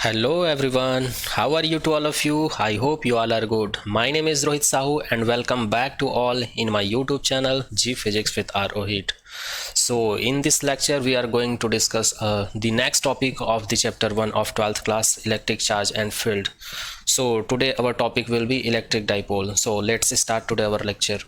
Hello everyone, how are you to all of you? I hope you all are good. My name is Rohit Sahu and welcome back to all in my YouTube channel G Physics with Rohit. So in this lecture we are going to discuss the next topic of the chapter 1 of 12th class, electric charge and field. So today our topic will be electric dipole. So let's start today our lecture.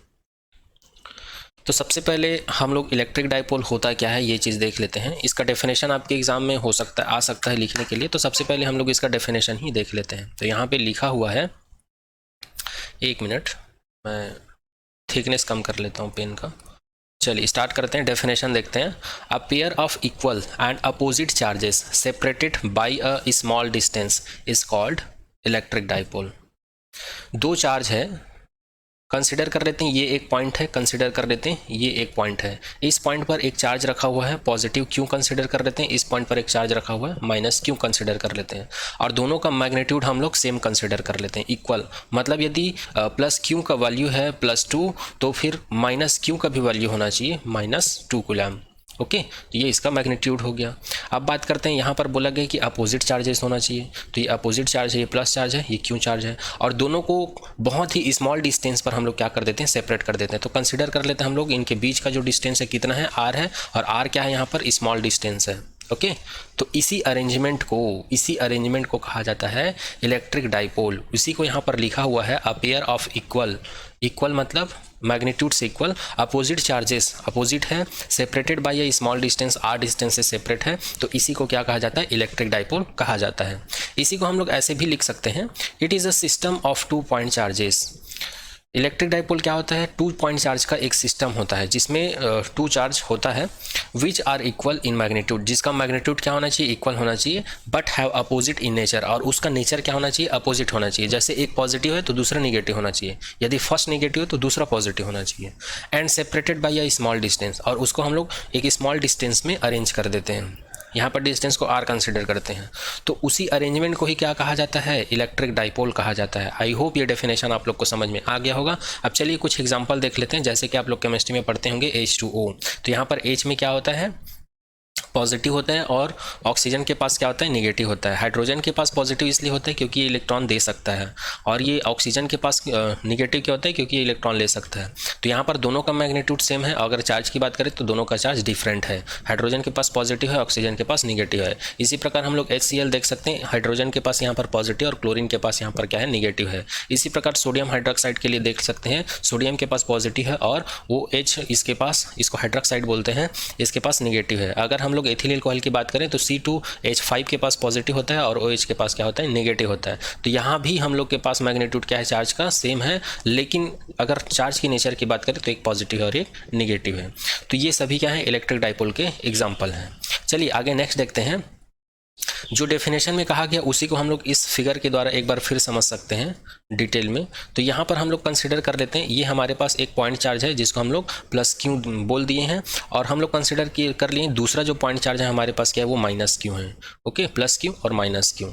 तो सबसे पहले हम लोग electric dipole होता क्या है ये चीज़ देख लेते हैं। इसका डेफिनेशन आपके एग्जाम में हो सकता है आ सकता है लिखने के लिए, तो सबसे पहले हम लोग इसका डेफिनेशन ही देख लेते हैं। तो यहाँ पे लिखा हुआ है, एक मिनट मैं थिकनेस कम कर लेता हूँ पेन का। चलिए स्टार्ट करते हैं, डेफिनेशन देखते हैं। A pair of equal and opposite charges separated by a small distance is called electric dipole. दो चार्ज है, कंसिडर कर लेते हैं ये एक पॉइंट है, कंसिडर कर लेते हैं ये एक पॉइंट है। इस पॉइंट पर एक चार्ज रखा हुआ है पॉजिटिव, क्यों कंसिडर कर लेते हैं। इस पॉइंट पर एक चार्ज रखा हुआ है माइनस, क्यों कंसिडर कर लेते हैं। और दोनों का मैग्नीट्यूड हम लोग सेम कंसिडर कर लेते हैं, इक्वल। मतलब यदि प्लस क्यू का वैल्यू है +2 तो फिर माइनस क्यू का भी वैल्यू होना चाहिए -2 कूलम। ओके, तो ये इसका मैग्नीट्यूड हो गया। अब बात करते हैं, यहाँ पर बोला गया कि अपोजिट चार्जेस होना चाहिए, तो ये अपोजिट चार्ज है, ये प्लस चार्ज है, ये क्यू चार्ज है। और दोनों को बहुत ही स्मॉल डिस्टेंस पर हम लोग क्या कर देते हैं, सेपरेट कर देते हैं। तो कंसिडर कर लेते हैं हम लोग इनके बीच का जो डिस्टेंस है कितना है, r है, और r क्या है यहाँ पर, स्मॉल डिस्टेंस है। ओके, तो इसी अरेंजमेंट को कहा जाता है इलेक्ट्रिक डाइपोल। इसी को यहाँ पर लिखा हुआ है अ पेयर ऑफ इक्वल मतलब मैग्नीट्यूड से इक्वल, अपोजिट चार्जेस, अपोजिट है, separated by A small distance, r distance से सेपरेट है, तो इसी को क्या कहा जाता है, इलेक्ट्रिक डाइपोल कहा जाता है। इसी को हम लोग ऐसे भी लिख सकते हैं, it is a system of 2 point charges. Electric dipole क्या होता है, 2 पॉइंट चार्ज का एक सिस्टम होता है जिसमें 2 चार्ज होता है, which are equal in magnitude, जिसका मैग्नीट्यूड क्या होना चाहिए, इक्वल होना चाहिए, but have opposite in nature, और उसका नेचर क्या होना चाहिए, अपोजिट होना चाहिए। जैसे एक पॉजिटिव है तो दूसरा निगेटिव होना चाहिए, यदि फर्स्ट निगेटिव है तो दूसरा पॉजिटिव होना चाहिए। And separated by a small distance, और उसको हम लोग एक स्मॉल डिस्टेंस में अरेंज कर देते हैं। यहाँ पर डिस्टेंस को r कंसिडर करते हैं, तो उसी अरेंजमेंट को ही क्या कहा जाता है, इलेक्ट्रिक डाइपोल कहा जाता है। आई होप ये डेफिनेशन आप लोग को समझ में आ गया होगा। अब चलिए कुछ एग्जांपल देख लेते हैं। जैसे कि आप लोग केमिस्ट्री में पढ़ते होंगे H2O, तो यहाँ पर H में क्या होता है, पॉजिटिव होता है, और ऑक्सीजन के पास क्या होता है, निगेटिव होता है। हाइड्रोजन के पास पॉजिटिव इसलिए होता है क्योंकि ये इलेक्ट्रॉन दे सकता है, और ये ऑक्सीजन के पास निगेटिव क्या होता है, क्योंकि ये इलेक्ट्रॉन ले सकता है। तो यहाँ पर दोनों का मैग्नीट्यूड सेम है। अगर चार्ज की बात करें तो दोनों का चार्ज डिफरेंट है, हाइड्रोजन के पास पॉजिटिव है, ऑक्सीजन के पास निगेटिव है। इसी प्रकार हम लोग HCl देख सकते हैं, हाइड्रोजन के पास यहाँ पर पॉजिटिव और क्लोरीन के पास यहाँ पर क्या है, निगेटिव है। इसी प्रकार सोडियम हाइड्रोक्साइड के लिए देख सकते हैं, सोडियम के पास पॉजिटिव है और वो H इसके पास, इसको हाइड्रोक्साइड बोलते हैं, इसके पास निगेटिव है। अगर हम लोग एथिलीन ऑयल की बात करें तो C2H5 के पास पॉजिटिव होता है और OH के पास क्या होता है, नेगेटिव होता है। तो यहाँ भी हम लोग के पास मैग्नीट्यूड क्या है, चार्ज का सेम है, लेकिन अगर चार्ज की नेचर की बात करें तो एक पॉजिटिव है और एक नेगेटिव है। तो ये सभी क्या है, इलेक्ट्रिक डाइपोल के एग्जाम्पल हैं। चलिए आगे नेक्स्ट देखते हैं। जो डेफिनेशन में कहा गया उसी को हम लोग इस फिगर के द्वारा एक बार फिर समझ सकते हैं डिटेल में। तो यहाँ पर हम लोग कंसिडर कर लेते हैं, ये हमारे पास एक पॉइंट चार्ज है जिसको हम लोग +Q बोल दिए हैं, और हम लोग कंसिडर कर लिए दूसरा जो पॉइंट चार्ज है हमारे पास क्या है, वो -Q है। ओके, +Q और -Q।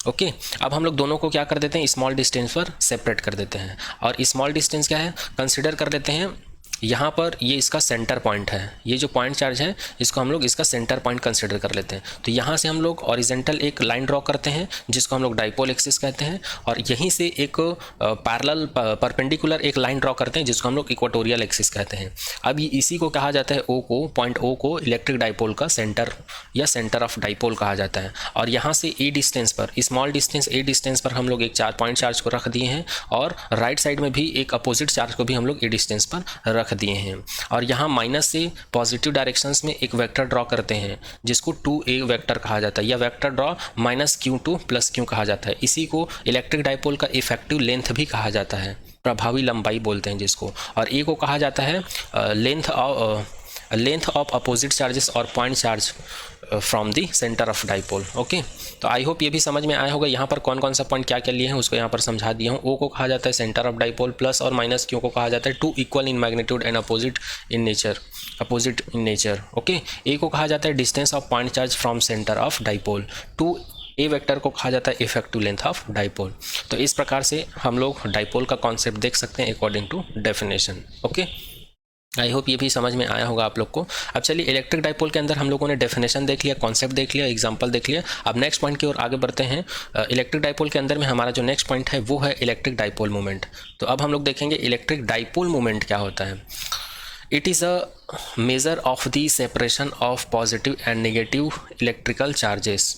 ओके, अब हम लोग दोनों को क्या कर देते हैं, स्मॉल डिस्टेंस पर सेपरेट कर देते हैं। और स्मॉल डिस्टेंस क्या है, कंसिडर कर लेते हैं, यहाँ पर ये इसका सेंटर पॉइंट है, ये जो पॉइंट चार्ज है इसको हम लोग इसका सेंटर पॉइंट कंसिडर कर लेते हैं। तो यहाँ से हम लोग हॉरिजॉन्टल एक लाइन ड्रॉ करते हैं जिसको हम लोग डाइपोल एक्सिस कहते हैं, और यहीं से एक पैरेलल परपेंडिकुलर एक लाइन ड्रॉ करते हैं जिसको हम लोग इक्वेटोरियल एक्सिस कहते हैं। अब ये इसी को कहा जाता है पॉइंट O को इलेक्ट्रिक डाइपोल का सेंटर या सेंटर ऑफ डाइपोल कहा जाता है। और यहाँ से A डिस्टेंस पर, स्मॉल डिस्टेंस A डिस्टेंस पर हम लोग एक पॉइंट चार्ज को रख दिए हैं, और राइट साइड में भी एक अपोजिट चार्ज को भी हम लोग A डिस्टेंस पर रख दिए हैं। और यहाँ माइनस से पॉजिटिव डायरेक्शंस में एक वेक्टर ड्रॉ करते हैं जिसको 2a वेक्टर कहा जाता है, या vector draw -Q to +Q कहा जाता है। इसी को इलेक्ट्रिक डाइपोल का इफेक्टिव लेंथ भी कहा जाता है, प्रभावी लंबाई बोलते हैं जिसको। और ए को कहा जाता है लेंथ ऑफ अपोजिट चार्जेस और point charge from the centre of dipole. Okay, तो आई होप ये भी समझ में आया होगा। यहाँ पर कौन कौन सा पॉइंट क्या क्या लिए हैं उसको यहाँ पर समझा दिया हूँ। O को कहा जाता है सेंटर ऑफ डाइपोल, प्लस और Q को कहा जाता है 2 equal in magnitude and opposite in nature. Okay, A को कहा जाता है distance of point charge from centre of dipole, 2 A vector को कहा जाता है इफेक्टिव लेंथ ऑफ डाइपोल। तो इस प्रकार से हम लोग डाइपोल का कॉन्सेप्ट देख सकते हैं according to definition. Okay. I hope ये भी समझ में आया होगा आप लोग को। अब चलिए इलेक्ट्रिक डाइपोल के अंदर हम लोगों ने डेफिनेशन देख लिया, कॉन्सेप्ट देख लिया, एग्जांपल देख लिया। अब नेक्स्ट पॉइंट की ओर आगे बढ़ते हैं। इलेक्ट्रिक डाइपोल के अंदर में हमारा जो नेक्स्ट पॉइंट है वो है इलेक्ट्रिक डाइपोल मोमेंट। तो अब हम लोग देखेंगे इलेक्ट्रिक डाइपोल मोमेंट क्या होता है। It is a measure of the separation of positive and negative electrical charges.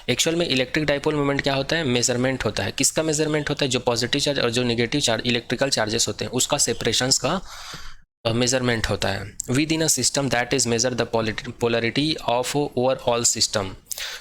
Actual में इलेक्ट्रिक डाइपोल मोमेंट क्या होता है, मेजरमेंट होता है। किसका मेजरमेंट होता है, जो पॉजिटिव चार्ज और जो नेगेटिव चार्ज इलेक्ट्रिकल चार्जेस होते हैं उसका सेपरेशंस का मेजरमेंट होता है। With in a system that is measure the polarity of overall system,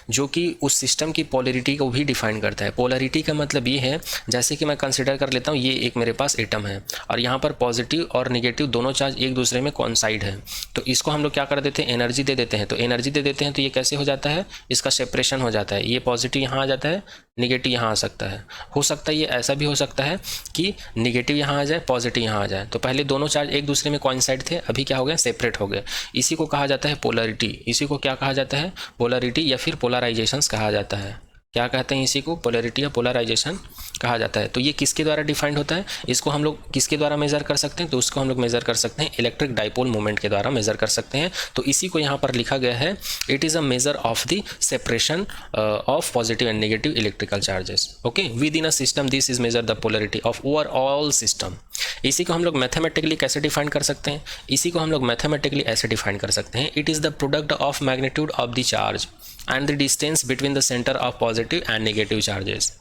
जो कि उस सिस्टम की पोलरिटी को भी डिफाइन करता है। पोलरिटी का मतलब ये है, जैसे कि मैं कंसिडर कर लेता हूँ ये एक मेरे पास एटम है और यहाँ पर पॉजिटिव और निगेटिव दोनों चार्ज एक दूसरे में कोइंसाइड है, तो इसको हम लोग क्या कर देते हैं, एनर्जी दे देते हैं। तो एनर्जी दे देते हैं तो ये कैसे हो जाता है, इसका सेपरेशन हो जाता है। ये पॉजिटिव यहाँ आ जाता है, निगेटिव यहाँ आ सकता है। हो सकता है ये ऐसा भी हो सकता है कि निगेटिव यहाँ आ जाए, पॉजिटिव यहाँ आ जाए। तो पहले दोनों चार्ज एक दूसरे में कोइंसाइड थे, अभी क्या हो गया, सेपरेट हो गए। इसी को कहा जाता है पोलरिटी। इसी को क्या कहा जाता है, पोलरिटी या फिर पोलराइजेशंस कहा जाता है। क्या कहते हैं इसी को, पोलरिटी या पोलराइजेशन कहा जाता है। तो ये किसके द्वारा डिफाइंड होता है, इसको हम लोग किसके द्वारा मेजर कर सकते हैं, तो उसको हम लोग मेजर कर सकते हैं इलेक्ट्रिक डाइपोल मोमेंट के द्वारा मेजर कर सकते हैं। तो इसी को यहाँ पर लिखा गया है, it is a measure of the separation of positive and negative electrical charges. Okay, with in a system this is measure the polarity of overall system. इसी को हम लोग मैथमेटिकली कैसे डिफाइन कर सकते हैं, इसी को हम लोग मैथमेटिकली ऐसे डिफाइन कर सकते हैं, it is the product of magnitude of the charge and the distance between the centre of positive and negative charges.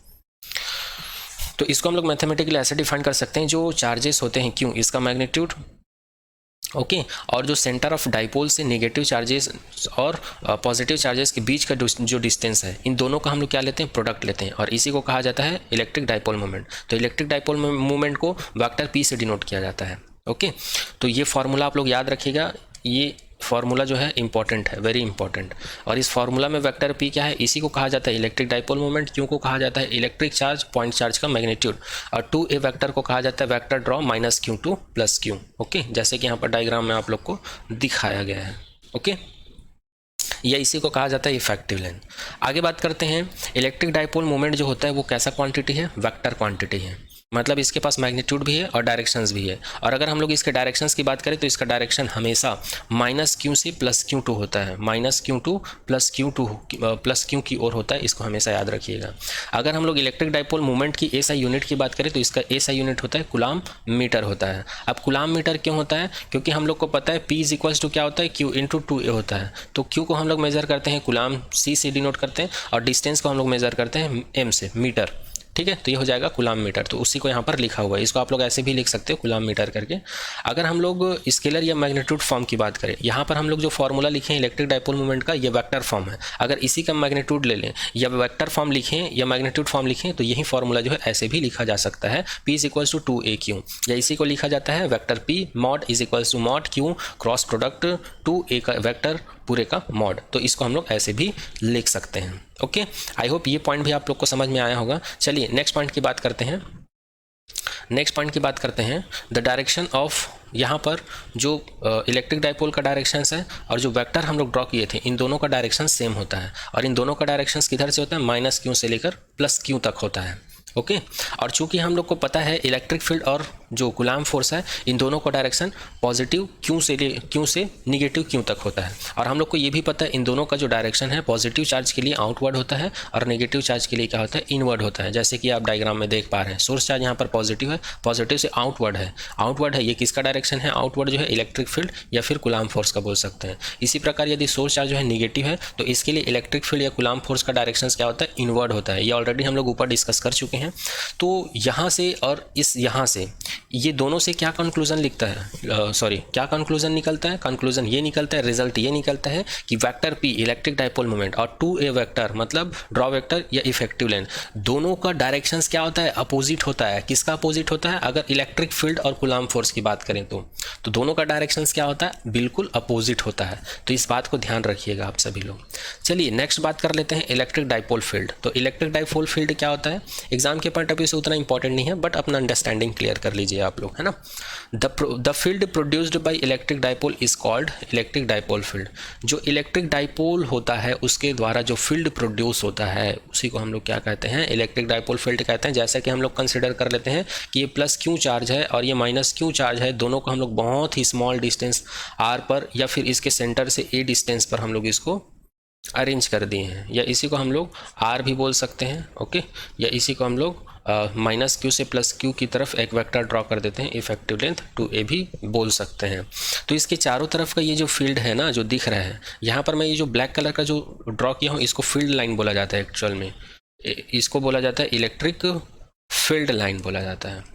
तो इसको हम लोग मैथमेटिकली ऐसे डिफाइन कर सकते हैं, जो चार्जेस होते हैं क्यों, इसका मैग्नीट्यूड, ओके, और जो सेंटर ऑफ डाइपोल से नेगेटिव चार्जेस और पॉजिटिव चार्जेस के बीच का जो डिस्टेंस है, इन दोनों का हम लोग क्या लेते हैं, प्रोडक्ट लेते हैं, और इसी को कहा जाता है इलेक्ट्रिक डाइपोल मोमेंट। तो इलेक्ट्रिक डाइपोल मोमेंट को वेक्टर पी से डिनोट किया जाता है। ओके, तो ये फार्मूला आप लोग याद रखिएगा, ये फार्मूला जो है इंपॉर्टेंट है, वेरी इंपॉर्टेंट। और इस फार्मूला में वेक्टर पी क्या है, इसी को कहा जाता है इलेक्ट्रिक डाइपोल मोमेंट। क्यों को कहा जाता है, इलेक्ट्रिक चार्ज पॉइंट चार्ज का मैग्नीट्यूड, और टू ए वेक्टर को कहा जाता है vector draw minus Q to plus Q. Okay, जैसे कि यहाँ पर डायग्राम में आप लोग को दिखाया गया है। ओके, या इसी को कहा जाता है इफेक्टिव लेंथ। आगे बात करते हैं, इलेक्ट्रिक डाइपोल मोमेंट जो होता है वो कैसा क्वांटिटी है, वेक्टर क्वांटिटी है। मतलब इसके पास मैग्नीट्यूड भी है और डायरेक्शंस भी है। और अगर हम लोग इसके डायरेक्शंस की बात करें तो इसका डायरेक्शन हमेशा माइनस क्यू से प्लस क्यू टू होता है, minus Q to plus Q की ओर होता है, इसको हमेशा याद रखिएगा। अगर हम लोग इलेक्ट्रिक डाइपोल मोमेंट की एसआई यूनिट की बात करें तो इसका एसआई यूनिट होता है कुलाम मीटर होता है। अब कुलाम मीटर क्यों होता है, क्योंकि हम लोग को पता है P इज इक्वल्स टू क्या होता है, Q इंटू 2A होता है। तो Q को हम लोग मेजर करते हैं कुलाम C से डिनोट करते हैं, और डिस्टेंस को हम लोग मेजर करते हैं M से, मीटर। ठीक है, तो ये हो जाएगा कुलाम मीटर। तो उसी को यहाँ पर लिखा हुआ है, इसको आप लोग ऐसे भी लिख सकते हो कुलाम मीटर करके। अगर हम लोग स्केलर या मैग्नीट्यूड फॉर्म की बात करें, यहाँ पर हम लोग जो फॉर्मूला लिखे हैं इलेक्ट्रिक डाइपोल मोमेंट का, ये वेक्टर फॉर्म है। अगर इसी का मैग्नीट्यूड ले लें या वेक्टर फॉर्म लिखें या मैग्नीट्यूड फॉर्म लिखें तो यही फॉर्मूला जो है ऐसे भी लिखा जा सकता है, P is equals to 2AQ, या इसी को लिखा जाता है vector P mod is equals to mod Q cross product 2A का वेक्टर पूरे का मॉड। तो इसको हम लोग ऐसे भी लिख सकते हैं। ओके, आई होप ये पॉइंट भी आप लोग को समझ में आया होगा। चलिए नेक्स्ट पॉइंट की बात करते हैं। नेक्स्ट पॉइंट की बात करते हैं, द डायरेक्शन ऑफ, यहाँ पर जो इलेक्ट्रिक डाइपोल का डायरेक्शन है और जो वेक्टर हम लोग ड्रॉ किए थे, इन दोनों का डायरेक्शन सेम होता है। और इन दोनों का डायरेक्शन किधर से होता है, माइनस क्यू से लेकर प्लस क्यू तक होता है। ओके, और चूंकि हम लोग को पता है इलेक्ट्रिक फील्ड और जो कुलाम फोर्स है, इन दोनों का डायरेक्शन पॉजिटिव क्यू से निगेटिव क्यू तक होता है। और हम लोग को ये भी पता है इन दोनों का जो डायरेक्शन है पॉजिटिव चार्ज के लिए आउटवर्ड होता है और नेगेटिव चार्ज के लिए क्या होता है, इनवर्ड होता है। जैसे कि आप डायग्राम में देख पा रहे हैं, सोर्स चार्ज यहाँ पर पॉजिटिव है, पॉजिटिव से आउटवर्ड है, आउटवर्ड है, ये किसका डायरेक्शन है, आउटवर्ड जो है इलेक्ट्रिक फील्ड या फिर कुलाम फोर्स का बोल सकते हैं। इसी प्रकार यदि सोर्स चार्ज जो है निगेटिव है तो इसके लिए इलेक्ट्रिक फील्ड या कुलाम फोर्स का डायरेक्शन क्या होता है, इनवर्ड होता है। ये ऑलरेडी हम लोग ऊपर डिस्कस कर चुके हैं। तो यहाँ से और यहाँ से ये दोनों से क्या कंक्लूजन लिखता है, क्या कंक्लूजन निकलता है, कंक्लूजन ये निकलता है, रिजल्ट ये निकलता है कि vector P electric dipole moment और 2A वेक्टर मतलब ड्रॉ वेक्टर या इफेक्टिव लेंथ, दोनों का डायरेक्शंस क्या होता है, अपोजिट होता है। किसका अपोजिट होता है, अगर इलेक्ट्रिक फील्ड और कुलाम फोर्स की बात करें तो दोनों का डायरेक्शंस क्या होता है, बिल्कुल अपोजिट होता है। तो इस बात को ध्यान रखिएगा आप सभी लोग। चलिए नेक्स्ट बात कर लेते हैं इलेक्ट्रिक डाइपोल फील्ड। तो इलेक्ट्रिक डाइपोल फील्ड क्या होता है, एग्जाम एग्जाम के पॉइंट ऑफ व्यू से उतना इंपॉर्टेंट नहीं है, बट अपना अंडरस्टैंडिंग क्लियर कर लीजिए आप लोग, है ना। The field produced by electric dipole is called electric dipole field. जो इलेक्ट्रिक डाइपोल होता है उसके द्वारा जो फील्ड प्रोड्यूस होता है उसी को हम लोग क्या कहते हैं, इलेक्ट्रिक डाइपोल फील्ड कहते हैं। जैसे कि हम लोग कंसिडर कर लेते हैं कि ये प्लस क्यू चार्ज है और ये माइनस क्यू चार्ज है, दोनों को हम लोग बहुत ही स्मॉल डिस्टेंस r पर या फिर इसके सेंटर से a डिस्टेंस पर हम लोग इसको अरेंज कर दिए हैं, या इसी को हम लोग r भी बोल सकते हैं, ओके। या इसी को हम लोग माइनस क्यू से प्लस क्यू की तरफ एक वेक्टर ड्रॉ कर देते हैं, इफेक्टिव लेंथ 2a भी बोल सकते हैं। तो इसके चारों तरफ का ये जो फील्ड है ना जो दिख रहा है यहाँ पर, मैं ये जो ब्लैक कलर का जो ड्रॉ किया हूँ इसको फील्ड लाइन बोला जाता है एक्चुअल में, इसको बोला जाता है इलेक्ट्रिक फील्ड लाइन बोला जाता है,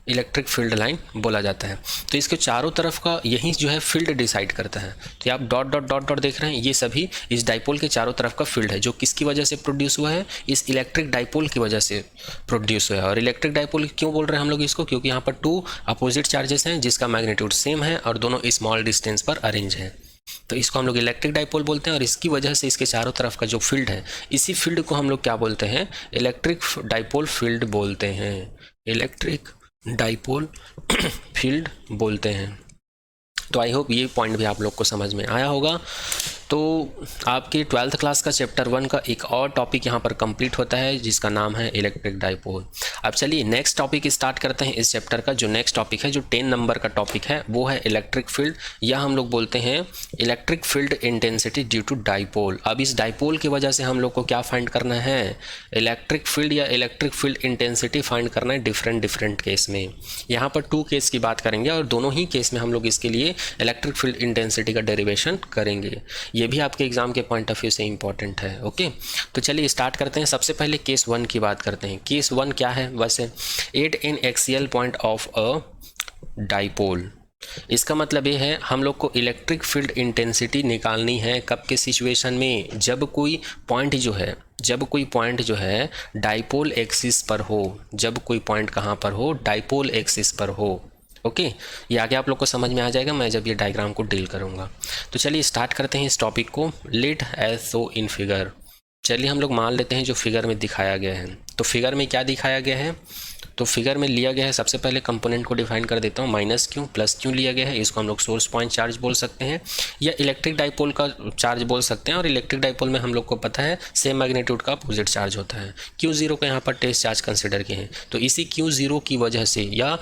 इलेक्ट्रिक फील्ड लाइन बोला जाता है। तो इसके चारों तरफ का यही जो है फील्ड डिसाइड करता है। तो आप डॉट डॉट डॉट डॉट देख रहे हैं, ये सभी इस डाइपोल के चारों तरफ का फील्ड है, जो किसकी वजह से प्रोड्यूस हुआ है, इस इलेक्ट्रिक डाइपोल की वजह से प्रोड्यूस हुआ है। और इलेक्ट्रिक डाइपोल क्यों बोल रहे हैं हम लोग इसको, क्योंकि यहाँ पर 2 अपोजिट चार्जेस हैं जिसका मैग्नीट्यूड सेम है और दोनों स्मॉल डिस्टेंस पर अरेंज है, तो इसको हम लोग इलेक्ट्रिक डाइपोल बोलते हैं। और इसकी वजह से इसके चारों तरफ का जो फील्ड है, इसी फील्ड को हम लोग क्या बोलते हैं, इलेक्ट्रिक डाइपोल फील्ड बोलते हैं, इलेक्ट्रिक डाइपोल फील्ड बोलते हैं। तो आई होप ये पॉइंट भी आप लोग को समझ में आया होगा। तो आपके 12th क्लास का चैप्टर 1 का एक और टॉपिक यहाँ पर कंप्लीट होता है जिसका नाम है इलेक्ट्रिक डाइपोल। अब चलिए नेक्स्ट टॉपिक स्टार्ट करते हैं इस चैप्टर का। जो नेक्स्ट टॉपिक है, जो 10 नंबर का टॉपिक है, वो है इलेक्ट्रिक फील्ड, या हम लोग बोलते हैं electric field intensity due to dipole. अब इस डाइपोल की वजह से हम लोग को क्या फाइंड करना है, इलेक्ट्रिक फील्ड या इलेक्ट्रिक फील्ड इंटेंसिटी फाइंड करना है डिफरेंट केस में। यहाँ पर 2 केस की बात करेंगे और दोनों ही केस में हम लोग इसके लिए इलेक्ट्रिक फील्ड इंटेंसिटी का डेरिवेशन करेंगे। ये भी आपके एग्जाम के पॉइंट ऑफ व्यू से इंपॉर्टेंट है, ओके। तो चलिए स्टार्ट करते हैं। सबसे पहले केस 1 की बात करते हैं। केस 1 क्या है वैसे, at an axial point of a dipole. इसका मतलब ये है हम लोग को इलेक्ट्रिक फील्ड इंटेंसिटी निकालनी है कब के सिचुएशन में, जब कोई पॉइंट जो है डाइपोल एक्सिस पर हो, जब कोई पॉइंट कहाँ पर हो, डाइपोल एक्सिस पर हो, ओके। ये आगे आप लोग को समझ में आ जाएगा मैं जब ये डायग्राम को डील करूँगा। तो चलिए स्टार्ट करते हैं इस टॉपिक को। Let as so in figure. चलिए हम लोग मान लेते हैं जो फिगर में दिखाया गया है। तो फिगर में क्या दिखाया गया है, तो फिगर में लिया गया है, सबसे पहले कंपोनेंट को डिफाइन कर देता हूँ, माइनस क्यू प्लस क्यू लिया गया है। इसको हम लोग सोर्स पॉइंट चार्ज बोल सकते हैं या इलेक्ट्रिक डाइपोल का चार्ज बोल सकते हैं। और इलेक्ट्रिक डाइपोल में हम लोग को पता है सेम मैग्नीट्यूड का अपोजिट चार्ज होता है। Q0 को यहाँ पर टेस्ट चार्ज कंसिडर किए हैं, तो इसी Q0 की वजह से या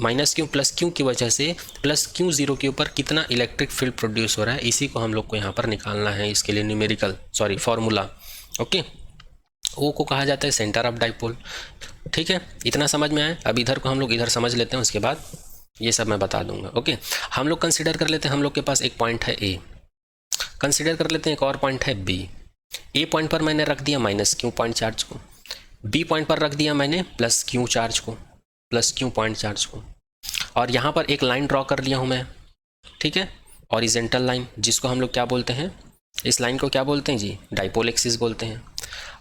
माइनस क्यू प्लस क्यू की वजह से प्लस Q0 के ऊपर कितना इलेक्ट्रिक फील्ड प्रोड्यूस हो रहा है, इसी को हम लोग को यहाँ पर निकालना है। इसके लिए न्यूमेरिकल फॉर्मूला, ओके। ओ को कहा जाता है सेंटर ऑफ डाइपोल, ठीक है। इतना समझ में आए। अब इधर को हम लोग इधर समझ लेते हैं, उसके बाद ये सब मैं बता दूंगा, ओके। हम लोग कंसिडर कर लेते हैं, हम लोग के पास एक पॉइंट है ए, कंसिडर कर लेते हैं एक और पॉइंट है बी। ए पॉइंट पर मैंने रख दिया माइनस क्यू पॉइंट चार्ज को, बी पॉइंट पर रख दिया मैंने प्लस क्यू चार्ज को, प्लस क्यू पॉइंट चार्ज को, और यहाँ पर एक लाइन ड्रॉ कर लिया हूँ मैं, ठीक है, हॉरिजॉन्टल लाइन, जिसको हम लोग क्या बोलते हैं, इस लाइन को क्या बोलते हैं जी, डाइपोल एक्सिस बोलते हैं।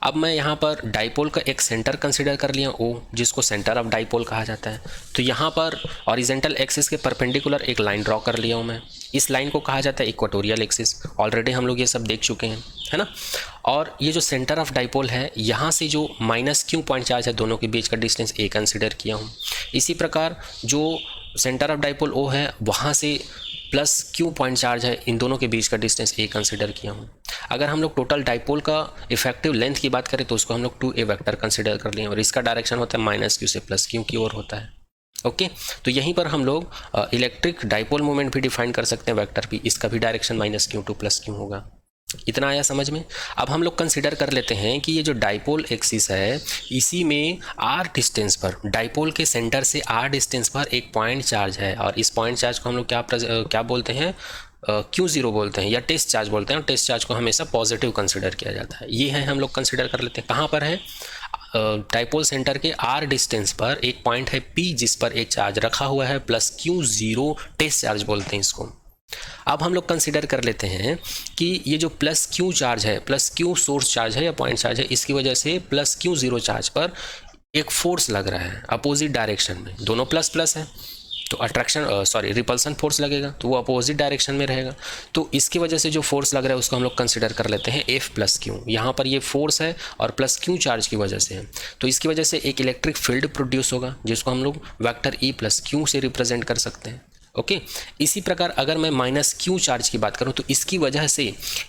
अब मैं यहाँ पर डाइपोल का एक सेंटर कंसिडर कर लिया ओ, जिसको सेंटर ऑफ डाइपोल कहा जाता है। तो यहाँ पर हॉरिजॉन्टल एक्सिस के परपेंडिकुलर एक लाइन ड्रॉ कर लिया हूँ मैं, इस लाइन को कहा जाता है इक्वेटोरियल एक्सिस। ऑलरेडी हम लोग ये सब देख चुके हैं, है ना। और ये जो सेंटर ऑफ डाइपोल है, यहाँ से जो माइनस क्यू पॉइंट चार्ज है, दोनों के बीच का डिस्टेंस ए कंसिडर किया हूँ। इसी प्रकार जो सेंटर ऑफ डाइपोल ओ है, वहाँ से प्लस क्यू पॉइंट चार्ज है, इन दोनों के बीच का डिस्टेंस ए कंसिडर किया हूँ। अगर हम लोग टोटल डाइपोल का इफेक्टिव लेंथ की बात करें तो उसको हम लोग 2a वेक्टर कंसिडर कर लिए, और इसका डायरेक्शन होता है माइनस क्यू से प्लस क्यू की ओर होता है, ओके। तो यहीं पर हम लोग इलेक्ट्रिक डाइपोल मोमेंट भी डिफाइन कर सकते हैं, वेक्टर भी, इसका भी direction minus Q to plus Q होगा। इतना आया समझ में। अब हम लोग कंसिडर कर लेते हैं कि ये जो डाइपोल एक्सिस है, इसी में r डिस्टेंस पर, डाइपोल के सेंटर से r डिस्टेंस पर एक पॉइंट चार्ज है, और इस पॉइंट चार्ज को हम लोग क्या बोलते हैं, Q0 बोलते हैं या टेस्ट चार्ज बोलते हैं। और टेस्ट चार्ज को हमेशा पॉजिटिव कंसिडर किया जाता है। ये है हम लोग कंसिडर कर लेते हैं, कहाँ पर है, डाइपोल सेंटर के r डिस्टेंस पर एक पॉइंट है P, जिस पर एक चार्ज रखा हुआ है, प्लस Q0 टेस्ट चार्ज बोलते हैं इसको। अब हम लोग कंसिडर कर लेते हैं कि ये जो प्लस क्यू चार्ज है, प्लस क्यू सोर्स चार्ज है या पॉइंट चार्ज है, इसकी वजह से प्लस Q0 चार्ज पर एक फोर्स लग रहा है अपोजिट डायरेक्शन में, दोनों प्लस प्लस है, तो रिपल्सन फोर्स लगेगा तो वो अपोजिट डायरेक्शन में रहेगा। तो इसकी वजह से जो फोर्स लग रहा है उसको हम लोग कंसिडर कर लेते हैं F प्लस क्यू। यहाँ पर ये फोर्स है और प्लस क्यू चार्ज की वजह से है, तो इसकी वजह से एक इलेक्ट्रिक फील्ड प्रोड्यूस होगा जिसको हम लोग वेक्टर E प्लस क्यू से रिप्रेजेंट कर सकते हैं। ओके, इसी प्रकार अगर मैं माइनस क्यू चार्ज की बात करूं तो इसकी वजह से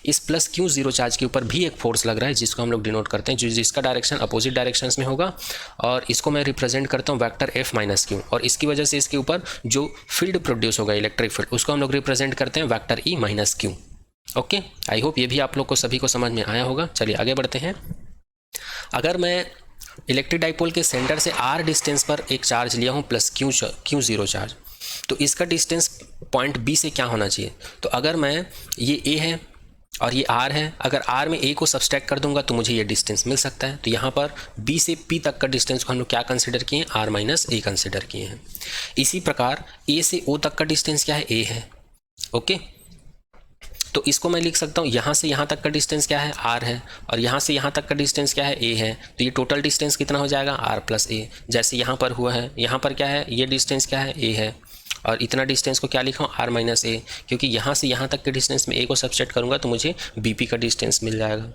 इस प्लस क्यू जीरो चार्ज के ऊपर भी एक फोर्स लग रहा है जिसको हम लोग डिनोट करते हैं, जिसका डायरेक्शन अपोजिट डायरेक्शंस में होगा, और इसको मैं रिप्रेजेंट करता हूं वेक्टर F माइनस क्यू, और इसकी वजह से इसके ऊपर जो फील्ड प्रोड्यूस होगा इलेक्ट्रिक फील्ड उसको हम लोग रिप्रेजेंट करते हैं vector E minus Q. Okay, I hope ये भी आप लोग को सभी को समझ में आया होगा। चलिए आगे बढ़ते हैं। अगर मैं इलेक्ट्रिक डाइपोल के सेंटर से r डिस्टेंस पर एक चार्ज लिया हूँ प्लस क्यू जीरो चार्ज, तो इसका डिस्टेंस पॉइंट B से क्या होना चाहिए? तो अगर मैं ये A है और ये R है, अगर R में A को सब्सट्रैक्ट कर दूंगा तो मुझे ये डिस्टेंस मिल सकता है। तो यहाँ पर B से P तक का डिस्टेंस को हम लोग क्या कंसिडर किए हैं? R माइनस A कंसिडर किए हैं। इसी प्रकार A से O तक का डिस्टेंस क्या है? A है। ओके, तो इसको मैं लिख सकता हूँ यहाँ से यहाँ तक का डिस्टेंस क्या है? R है, और यहाँ से यहाँ तक का डिस्टेंस क्या है? A है। तो ये टोटल डिस्टेंस कितना हो जाएगा? R plus A। जैसे यहाँ पर हुआ है, यहाँ पर क्या है? ये डिस्टेंस क्या है? A है, और इतना डिस्टेंस को क्या लिखा हूँ? R माइनस A, क्योंकि यहाँ से यहाँ तक के डिस्टेंस में A को सब्सट्रैक्ट करूँगा तो मुझे BP का डिस्टेंस मिल जाएगा।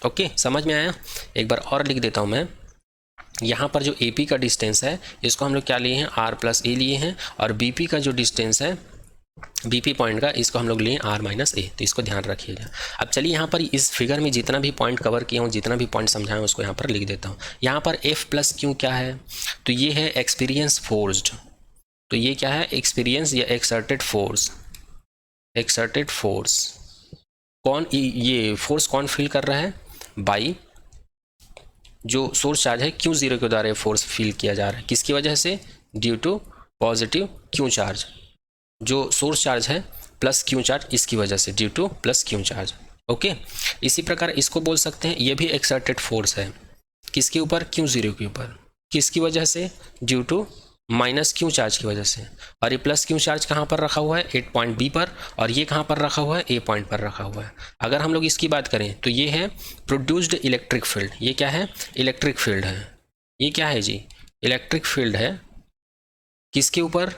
ओके, समझ में आया? एक बार और लिख देता हूँ मैं। यहाँ पर जो AP का डिस्टेंस है इसको हम लोग क्या लिए हैं? R प्लस A लिए हैं, और BP का जो डिस्टेंस है BP पॉइंट का, इसको हम लोग लिए R माइनस A। तो इसको ध्यान रखिएगा। अब चलिए यहाँ पर इस फिगर में जितना भी पॉइंट कवर किया हूँ, जितना भी पॉइंट समझाया हूँ उसको यहाँ पर लिख देता हूँ। यहाँ पर F प्लस क्यू क्या है? तो ये है एक्सपीरियंस फोर्स्ड। तो ये क्या है? एक्सपीरियंस या एक्सर्टेड फोर्स। एक्सर्टेड फोर्स कौन, ये फोर्स कौन फील कर रहा है? बाई जो सोर्स चार्ज है क्यू जीरो के द्वारा फोर्स फील किया जा रहा है। किसकी वजह से? Due to positive Q charge. जो सोर्स चार्ज है प्लस क्यू चार्ज, इसकी वजह से, due to plus Q charge. Okay, इसी प्रकार इसको बोल सकते हैं ये भी एक्सर्टेड फोर्स है। किसके ऊपर? क्यू जीरो के ऊपर। किसकी वजह से? Due to minus Q charge की वजह से। और ये प्लस क्यू चार्ज कहाँ पर रखा हुआ है? 8 पॉइंट B पर, और ये कहाँ पर रखा हुआ है? A पॉइंट पर रखा हुआ है। अगर हम लोग इसकी बात करें तो ये है प्रोड्यूस्ड इलेक्ट्रिक फील्ड। ये क्या है? इलेक्ट्रिक फील्ड है। ये क्या है जी? इलेक्ट्रिक फील्ड है। किसके ऊपर?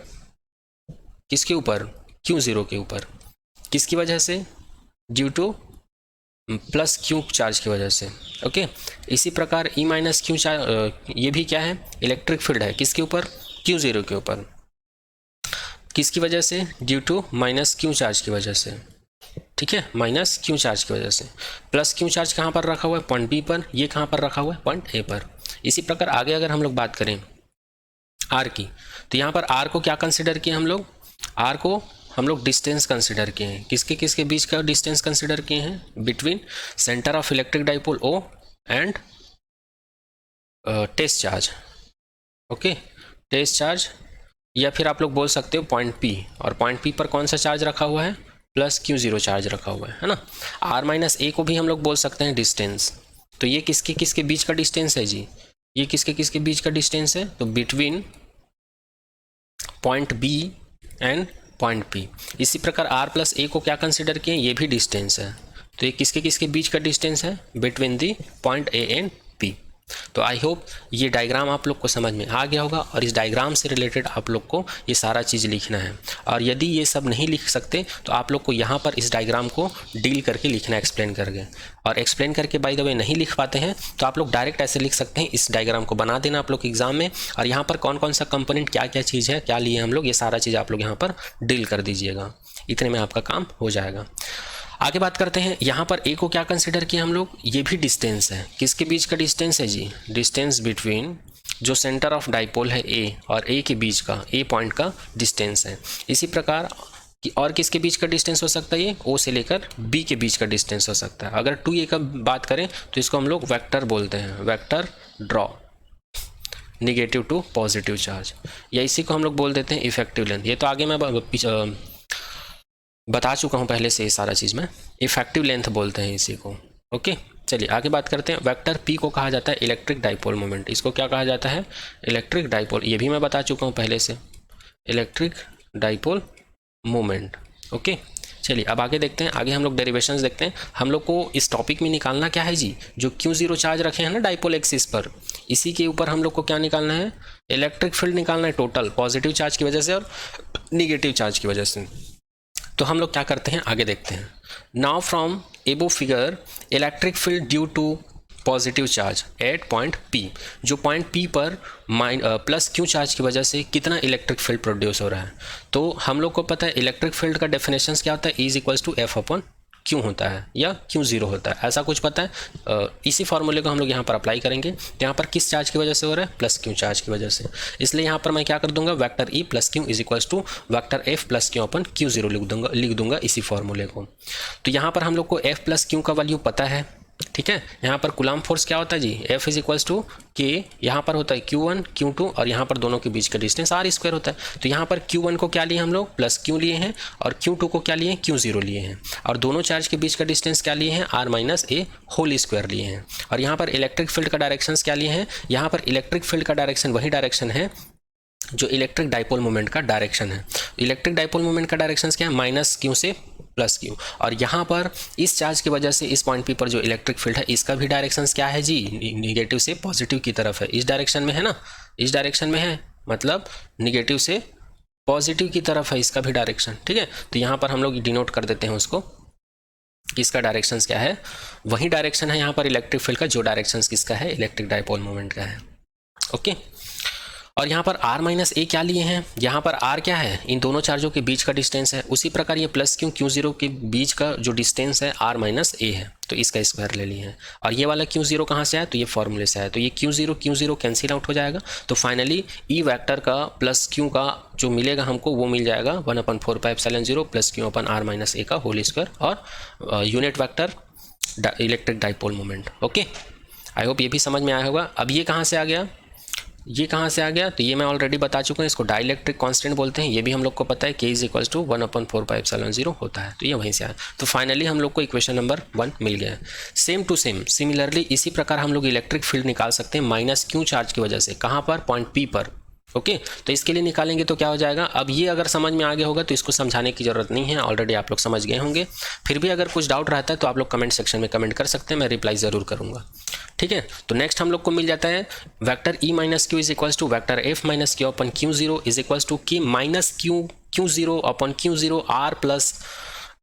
किसके ऊपर? क्यू जीरो के ऊपर। किसकी वजह से? Due to plus Q charge की वजह से। ओके, इसी प्रकार E माइनस क्यू चार्ज, ये भी क्या है? इलेक्ट्रिक फील्ड है। किसके ऊपर? क्यू जीरो के ऊपर। किसकी वजह से? Due to minus Q charge की वजह से। ठीक है, माइनस क्यू चार्ज की वजह से। प्लस क्यू चार्ज कहाँ पर रखा हुआ है? पॉइंट B पर। ये कहाँ पर रखा हुआ है? पॉइंट A पर। इसी प्रकार आगे अगर हम लोग बात करें R की, तो यहाँ पर R को क्या कंसिडर किया हम लोग? R को हम लोग डिस्टेंस कंसिडर किए हैं। किसके किसके बीच का डिस्टेंस कंसिडर किए हैं? Between centre of electric dipole O and test charge. Okay, test charge, या फिर आप लोग बोल सकते हो पॉइंट P। और पॉइंट P पर कौन सा चार्ज रखा हुआ है? प्लस क्यू जीरो चार्ज रखा हुआ है ना। R माइनस A को भी हम लोग बोल सकते हैं डिस्टेंस। तो ये किसके किसके बीच का डिस्टेंस है जी? ये किसके किसके बीच का डिस्टेंस है? तो between point B and point P। इसी प्रकार R प्लस A को क्या कंसिडर किए? ये भी डिस्टेंस है। तो ये किसके किसके बीच का डिस्टेंस है? Between the point A and P। तो आई होप ये डायग्राम आप लोग को समझ में आ गया होगा, और इस डायग्राम से रिलेटेड आप लोग को ये सारा चीज़ लिखना है। और यदि ये सब नहीं लिख सकते तो आप लोग को यहाँ पर इस डायग्राम को डील करके लिखना, एक्सप्लेन करके। और एक्सप्लेन करके बाय द वे नहीं लिख पाते हैं तो आप लोग डायरेक्ट ऐसे लिख सकते हैं, इस डायग्राम को बना देना आप लोग एग्जाम में, और यहाँ पर कौन कौन सा कंपोनेंट क्या क्या चीज़ है, क्या लिए हम लोग, ये सारा चीज़ आप लोग यहाँ पर डील कर दीजिएगा। इतने में आपका काम हो जाएगा। आगे बात करते हैं। यहाँ पर A को क्या कंसिडर किया हम लोग? ये भी डिस्टेंस है। किसके बीच का डिस्टेंस है जी? डिस्टेंस बिटवीन जो सेंटर ऑफ डाइपोल है A और A के बीच का, A पॉइंट का डिस्टेंस है। इसी प्रकार और किसके बीच का डिस्टेंस हो सकता है? ये O से लेकर B के बीच का डिस्टेंस हो सकता है। अगर 2A का बात करें तो इसको हम लोग वेक्टर बोलते हैं, vector draw, negative to positive charge, या इसी को हम लोग बोल देते हैं इफेक्टिव लेंथ। ये तो आगे मैं बता चुका हूँ पहले से ये सारा चीज़ में, इफेक्टिव लेंथ बोलते हैं इसी को। ओके, चलिए आगे बात करते हैं। वेक्टर P को कहा जाता है इलेक्ट्रिक डाइपोल मोमेंट। इसको क्या कहा जाता है? Electric dipole. ये भी मैं बता चुका हूँ पहले से, इलेक्ट्रिक डाइपोल मोमेंट। ओके, चलिए अब आगे देखते हैं, आगे हम लोग डेरिवेशंस देखते हैं। हम लोग को इस टॉपिक में निकालना क्या है जी, जो Q0 चार्ज रखे हैं ना डाइपोल एक्सिस पर, इसी के ऊपर हम लोग को क्या निकालना है, इलेक्ट्रिक फील्ड निकालना है टोटल, पॉजिटिव चार्ज की वजह से और निगेटिव चार्ज की वजह से। तो हम लोग क्या करते हैं, आगे देखते हैं। Now from above figure electric field due to positive charge at point P, जो पॉइंट P पर प्लस Q चार्ज की वजह से कितना इलेक्ट्रिक फील्ड प्रोड्यूस हो रहा है। तो हम लोग को पता है इलेक्ट्रिक फील्ड का डेफिनेशन क्या होता है, E equals to F upon Q होता है या Q0 होता है, ऐसा कुछ पता है। इसी फॉर्मूले को हम लोग यहाँ पर अप्लाई करेंगे। तो यहाँ पर किस चार्ज की वजह से हो रहा है, प्लस Q चार्ज की वजह से, इसलिए यहाँ पर मैं क्या कर दूंगा, vector E plus Q is equals to vector F plus Q upon Q0 लिख दूंगा इसी फॉर्मूले को। तो यहाँ पर हम लोग को F प्लस Q का वैल्यू पता है, ठीक है। यहाँ पर कूलम्ब फोर्स क्या होता है जी, F is equals to K, यहाँ पर होता है Q1 Q2 और यहाँ पर दोनों के बीच का डिस्टेंस R स्क्वायर होता है। तो यहाँ पर Q1 को क्या लिए हम लोग, प्लस Q लिए हैं, और Q2 को क्या लिए, Q0 लिए हैं, और दोनों चार्ज के बीच का डिस्टेंस क्या लिए हैं, R माइनस ए होल स्क्वायर लिए हैं। और यहाँ पर इलेक्ट्रिक फील्ड का डायरेक्शन क्या लिए हैं, यहाँ पर इलेक्ट्रिक फील्ड का डायरेक्शन वही डायरेक्शन है जो इलेक्ट्रिक डाइपोल मोमेंट का डायरेक्शन है। इलेक्ट्रिक डाइपोल मोमेंट का डायरेक्शन क्या है, माइनस Q से प्लस Q, और यहाँ पर इस चार्ज की वजह से इस पॉइंट P पर जो इलेक्ट्रिक फील्ड है इसका भी डायरेक्शन क्या है जी, निगेटिव से पॉजिटिव की तरफ है, इस डायरेक्शन में है ना, इस डायरेक्शन में है, मतलब निगेटिव से पॉजिटिव की तरफ है इसका भी डायरेक्शन, ठीक है। तो यहाँ पर हम लोग डिनोट कर देते हैं उसको, इसका डायरेक्शन क्या है, वही डायरेक्शन है यहाँ पर इलेक्ट्रिक फील्ड का जो डायरेक्शन किसका है, इलेक्ट्रिक डाइपोल मोमेंट का है, ओके। और यहाँ पर R माइनस ए क्या लिए हैं, यहाँ पर R क्या है, इन दोनों चार्जों के बीच का डिस्टेंस है, उसी प्रकार ये प्लस Q Q0 के बीच का जो डिस्टेंस है R माइनस ए है, तो इसका स्क्वायर ले लिए हैं। और ये वाला Q0 कहाँ से आया, तो ये फॉर्मूले से आया, तो ये Q0 कैंसिल आउट हो जाएगा। तो फाइनली E वेक्टर का प्लस Q का जो मिलेगा हमको वो मिल जाएगा 1/4πε0 plus Q upon R minus a का होल स्क्वायर, और unit vector electric dipole moment, okay. I hope ये भी समझ में आया होगा। अब ये कहाँ से आ गया, ये कहाँ से आ गया, तो ये मैं ऑलरेडी बता चुका हूँ, इसको डाइलेक्ट्रिक कांस्टेंट बोलते हैं, ये भी हम लोग को पता है, K इज इक्वल्स टू 1/4πε0 होता है, तो ये वहीं से आया। तो फाइनली हम लोग को इक्वेशन नंबर 1 मिल गया है। सेम टू सेम सिमिलरली इसी प्रकार हम लोग इलेक्ट्रिक फील्ड निकाल सकते हैं माइनस Q चार्ज की वजह से, कहाँ पर, पॉइंट P पर, ओके। तो इसके लिए निकालेंगे तो क्या हो जाएगा, अब ये अगर समझ में आ गया होगा तो इसको समझाने की ज़रूरत नहीं है, ऑलरेडी आप लोग समझ गए होंगे। फिर भी अगर कुछ डाउट रहता है तो आप लोग कमेंट सेक्शन में कमेंट कर सकते हैं, मैं रिप्लाई ज़रूर करूँगा, ठीक है। तो नेक्स्ट हम लोग को मिल जाता है vector E minus Q is equals to vector F minus Q upon Q0 is equals to K minus Q0 upon Q0 R plus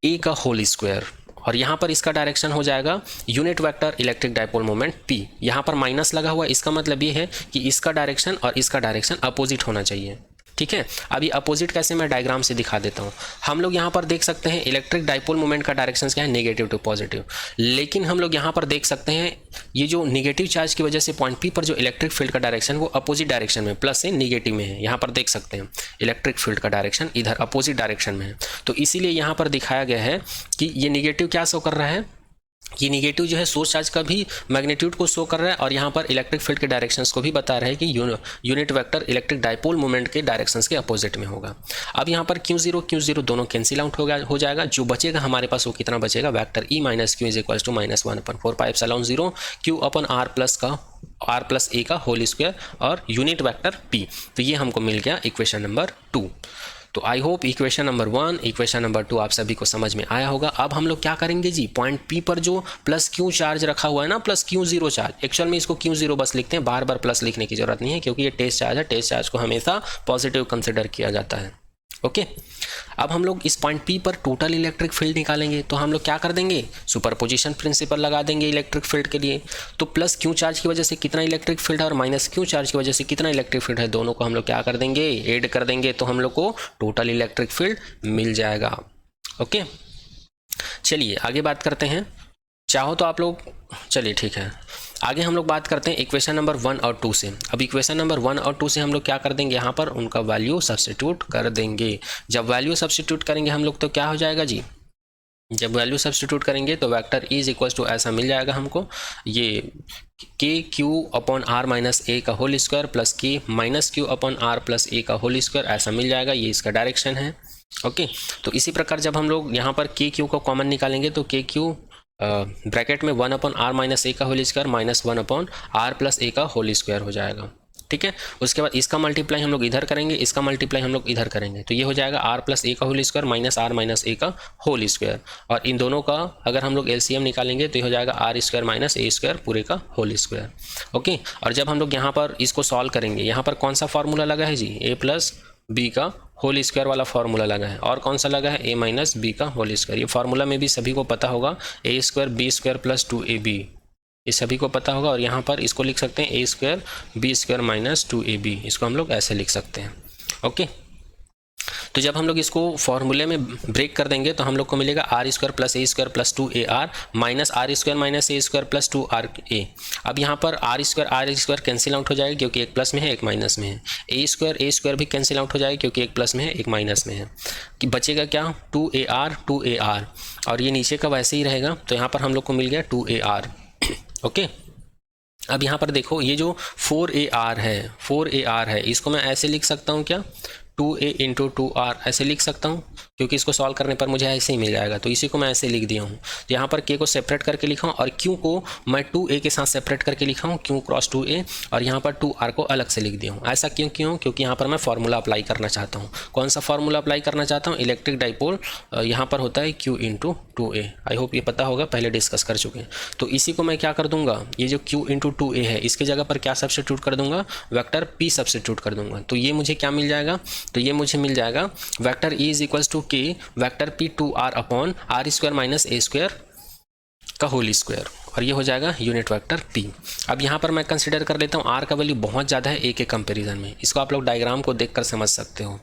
a का होल स्क्वायर, और यहाँ पर इसका डायरेक्शन हो जाएगा unit vector electric dipole moment P। यहाँ पर minus लगा हुआ, इसका मतलब ये है कि इसका डायरेक्शन और इसका डायरेक्शन अपोजिट होना चाहिए, ठीक है। अभी अपोजिट कैसे, मैं डायग्राम से दिखा देता हूँ। हम लोग यहाँ पर देख सकते हैं इलेक्ट्रिक डाइपोल मोमेंट का डायरेक्शन क्या है, नेगेटिव टू पॉजिटिव, लेकिन हम लोग यहाँ पर देख सकते हैं ये जो निगेटिव चार्ज की वजह से पॉइंट P पर जो इलेक्ट्रिक फील्ड का डायरेक्शन वो अपोजिट डायरेक्शन में, प्लस से निगेटिव में है। यहाँ पर देख सकते हैं इलेक्ट्रिक फील्ड का डायरेक्शन इधर अपोजिट डायरेक्शन में है, तो इसीलिए यहाँ पर दिखाया गया है कि ये निगेटिव क्या शो कर रहा है, ये निगेटिव जो है सोर्स चार्ज का भी मैग्नीट्यूड को शो कर रहा है, और यहाँ पर इलेक्ट्रिक फील्ड के डायरेक्शंस को भी बता रहा है कि unit vector electric dipole moment के डायरेक्शंस के अपोजिट में होगा। अब यहाँ पर Q0 दोनों कैंसिल आउट हो जाएगा, जो बचेगा हमारे पास वो कितना बचेगा, vector E minus Q is equals to minus 1/4πε0 Q upon R plus a का होल स्क्वायर और यूनिट वेक्टर P। तो ये हमको मिल गया इक्वेशन नंबर 2। तो I hope equation number 1 equation number 2 आप सभी को समझ में आया होगा। अब हम लोग क्या करेंगे जी, पॉइंट P पर जो प्लस Q चार्ज रखा हुआ है ना, प्लस Q0 चार्ज, एक्चुअल में इसको Q0 बस लिखते हैं, बार बार प्लस लिखने की जरूरत नहीं है, क्योंकि ये टेस्ट चार्ज है, टेस्ट चार्ज को हमेशा पॉजिटिव कंसिडर किया जाता है, ओके। अब हम लोग इस पॉइंट P पर टोटल इलेक्ट्रिक फील्ड निकालेंगे, तो हम लोग क्या कर देंगे, सुपरपोजिशन प्रिंसिपल लगा देंगे इलेक्ट्रिक फील्ड के लिए। तो प्लस Q चार्ज की वजह से कितना इलेक्ट्रिक फील्ड है और माइनस Q चार्ज की वजह से कितना इलेक्ट्रिक फील्ड है, दोनों को हम लोग क्या कर देंगे, ऐड कर देंगे, तो हम लोग को टोटल इलेक्ट्रिक फील्ड मिल जाएगा, ओके। चलिए आगे बात करते हैं, चाहो तो आप लोग, चलिए ठीक है, आगे हम लोग बात करते हैं इक्वेशन नंबर 1 और 2 से। अब इक्वेशन नंबर 1 और 2 से हम लोग क्या कर देंगे, यहाँ पर उनका वैल्यू सब्स्टिट्यूट कर देंगे। जब वैल्यू सब्स्टिट्यूट करेंगे हम लोग तो क्या हो जाएगा जी, जब वैल्यू सब्स्टिट्यूट करेंगे तो vector E is equals to ऐसा मिल जाएगा हमको, ये KQ upon R minus a का whole square plus K minus Q upon R plus a का होल स्क्वायर, ऐसा मिल जाएगा, ये इसका डायरेक्शन है, ओके। तो इसी प्रकार जब हम लोग यहाँ पर KQ को कॉमन निकालेंगे तो KQ ब्रैकेट में 1 अपॉन R माइनस ए का whole square minus 1 upon R plus a का होल स्क्वायर हो जाएगा, ठीक है। उसके बाद इसका मल्टीप्लाई हम लोग इधर करेंगे, इसका मल्टीप्लाई हम लोग इधर करेंगे, तो ये हो जाएगा r प्लस ए का whole square minus r minus a का होल स्क्वायर, और इन दोनों का अगर हम लोग एलसीएम निकालेंगे तो ये हो जाएगा r square minus a square पूरे का होल स्क्वायर। ओके, और जब हम लोग यहाँ पर इसको सॉल्व करेंगे, यहाँ पर कौन सा फॉर्मूला लगा है जी, a प्लस बी का होल स्क्वायर वाला फॉर्मूला लगा है, और कौन सा लगा है, a माइनस बी का होल स्क्वायर। ये फार्मूला में भी सभी को पता होगा, a square b square plus 2ab, ये सभी को पता होगा। और यहाँ पर इसको लिख सकते हैं a square b square minus 2ab, इसको हम लोग ऐसे लिख सकते हैं। ओके, तो जब हम लोग इसको फॉर्मूले में ब्रेक कर देंगे तो हम लोग को मिलेगा r square plus a square plus 2ar minus r square minus a square plus 2ra। अब यहाँ पर आर स्क्वायर कैंसिल आउट हो जाएगा क्योंकि एक प्लस में है एक माइनस में है, ए स्क्वायर भी कैंसिल आउट हो जाएगा क्योंकि एक प्लस में है एक माइनस में है, कि बचेगा क्या, 2ar, और ये नीचे का वैसे ही रहेगा, तो यहाँ पर हम लोग को मिल गया 2ar। ओके, अब यहाँ पर देखो ये जो 4ar है, इसको मैं ऐसे लिख सकता हूँ क्या, 2a इंटू 2r ऐसे लिख सकता हूँ, क्योंकि इसको सॉल्व करने पर मुझे ऐसे ही मिल जाएगा, तो इसी को मैं ऐसे लिख दिया हूँ। तो यहाँ पर k को सेपरेट करके लिखा हूँ और q को मैं 2a के साथ सेपरेट करके लिखा हूँ, q क्रॉस 2a, और यहाँ पर 2r को अलग से लिख दिया हूँ। ऐसा क्यों, क्योंकि यहाँ पर मैं फार्मूला अप्लाई करना चाहता हूँ। कौन सा फार्मूला अप्लाई करना चाहता हूँ, इलेक्ट्रिक डाइपोल यहाँ पर होता है q इंटू 2a। आई होप ये पता होगा, पहले डिस्कस कर चुके हैं। तो इसी को मैं क्या कर दूंगा, ये जो q इंटू 2a है इसके जगह पर क्या सब्स्टिट्यूट कर दूंगा, वेक्टर p सब्स्टिट्यूट कर दूंगा। तो ये मुझे क्या मिल जाएगा, तो ये मुझे मिल जाएगा vector e is equals to k vector p 2r upon r square minus a square का होल स्क्वायर, और ये हो जाएगा यूनिट वेक्टर p। अब यहाँ पर मैं कंसिडर कर लेता हूँ r का वैल्यू बहुत ज़्यादा है a के कंपेरिजन में। इसको आप लोग डायग्राम को देखकर समझ सकते हो।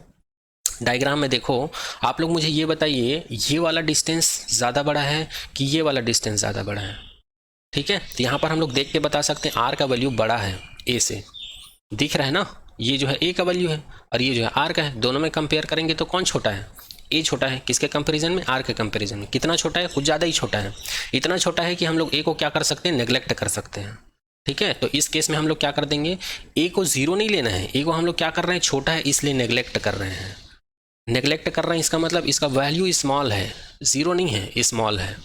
डायग्राम में देखो, आप लोग मुझे ये बताइए, ये वाला डिस्टेंस ज़्यादा बड़ा है कि ये वाला डिस्टेंस ज़्यादा बड़ा है। ठीक है, तो यहाँ पर हम लोग देख के बता सकते हैं r का वैल्यू बड़ा है a से, दिख रहा है ना, ये जो है a का वैल्यू है और ये जो है r का है। दोनों में कंपेयर करेंगे तो कौन छोटा है, a छोटा है। किसके कंपैरिजन में, r के कंपैरिजन में। कितना छोटा है, कुछ ज़्यादा ही छोटा है। इतना छोटा है कि हम लोग a को क्या कर सकते हैं, नेग्लेक्ट कर सकते हैं। ठीक है, तो इस केस में हम लोग क्या कर देंगे, a को 0 नहीं लेना है, a को हम लोग क्या कर रहे हैं, छोटा है इसलिए नेग्लेक्ट कर रहे हैं। नेग्लेक्ट कर रहे हैं इसका मतलब इसका वैल्यू स्मॉल है, 0 नहीं है, स्मॉल है।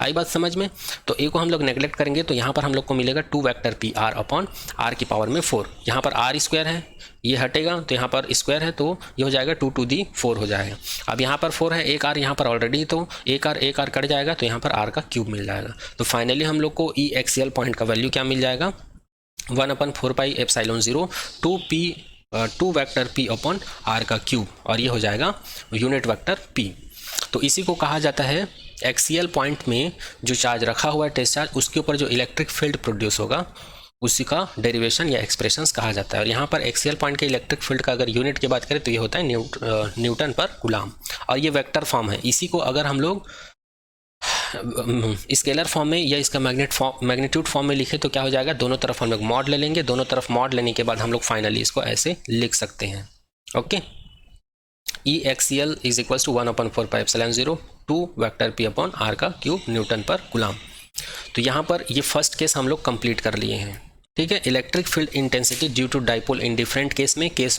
आई बात समझ में। तो a को हम लोग नेग्लेक्ट करेंगे तो यहाँ पर हम लोग को मिलेगा 2 vector p r upon r की पावर में 4। यहाँ पर आर स्क्वायर है, ये हटेगा तो यहाँ पर स्क्वायर है, तो ये हो जाएगा 2 टू दी 4 हो जाएगा। अब यहाँ पर 4 है, एक आर यहाँ पर ऑलरेडी, तो एक आर कट जाएगा तो यहाँ पर आर का क्यूब मिल जाएगा। तो फाइनली हम लोग को ई एक्सियल पॉइंट का वैल्यू क्या मिल जाएगा, 1/4πε0 2 वेक्टर p अपॉन आर का क्यूब, और ये हो जाएगा यूनिट वेक्टर p। तो इसी को कहा जाता है एक्सियल पॉइंट में जो चार्ज रखा हुआ है, टेस्ट चार्ज, उसके ऊपर जो इलेक्ट्रिक फील्ड प्रोड्यूस होगा उसी का डेरिवेशन या एक्सप्रेशंस कहा जाता है। और यहाँ पर एक्सियल पॉइंट के इलेक्ट्रिक फील्ड का अगर यूनिट की बात करें तो ये होता है न्यूटन पर कूलाम, और ये वेक्टर फॉर्म है। इसी को अगर हम लोग स्केलर फॉर्म में या इसका मैग्नीट्यूड फॉर्म में लिखे तो क्या हो जाएगा, दोनों तरफ हम लोग मॉड ले लेंगे। दोनों तरफ मॉड लेने के बाद हम लोग फाइनली इसको ऐसे लिख सकते हैं। Okay, E axial is equals to 1/4πε0 2 vector p upon R का क्यूब न्यूटन पर कूलाम। तो यहाँ पर ये फर्स्ट केस हम लोग कंप्लीट कर लिए हैं। ठीक है, electric field intensity due to dipole in different case में केस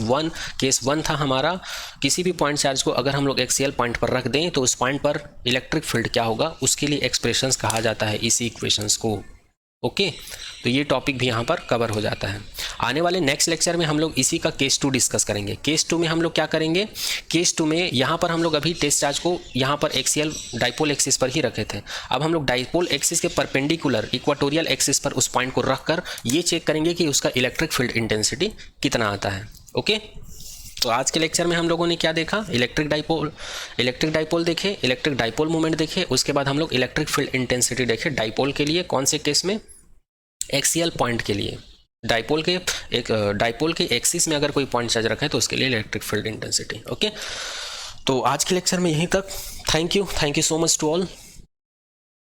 वन था हमारा, किसी भी पॉइंट चार्ज को अगर हम लोग एक्सियल पॉइंट पर रख दें तो उस पॉइंट पर इलेक्ट्रिक फील्ड क्या होगा, उसके लिए एक्सप्रेशंस कहा जाता है इसी इक्वेशंस को। ओके, तो ये टॉपिक भी यहाँ पर कवर हो जाता है। आने वाले नेक्स्ट लेक्चर में हम लोग इसी का केस 2 डिस्कस करेंगे। केस 2 में हम लोग क्या करेंगे, केस 2 में यहाँ पर हम लोग अभी टेस्ट चार्ज को यहाँ पर एक्सियल डाइपोल एक्सिस पर ही रखे थे। अब हम लोग डाइपोल एक्सिस के परपेंडिकुलर इक्वाटोरियल एक्सिस पर उस पॉइंट को रख कर ये चेक करेंगे कि उसका इलेक्ट्रिक फील्ड इंटेंसिटी कितना आता है। ओके, तो आज के लेक्चर में हम लोगों ने क्या देखा, इलेक्ट्रिक डाइपोल देखे, इलेक्ट्रिक डाइपोल मोमेंट देखे, उसके बाद हम लोग इलेक्ट्रिक फील्ड इंटेंसिटी देखे डाइपोल के लिए। कौन से केस में, एक्सियल पॉइंट के लिए। डाइपोल के एक्सिस में अगर कोई पॉइंट चार्ज रखा है तो उसके लिए इलेक्ट्रिक फील्ड इंटेंसिटी। ओके, तो आज के लेक्चर में यहीं तक। Thank you so much to all.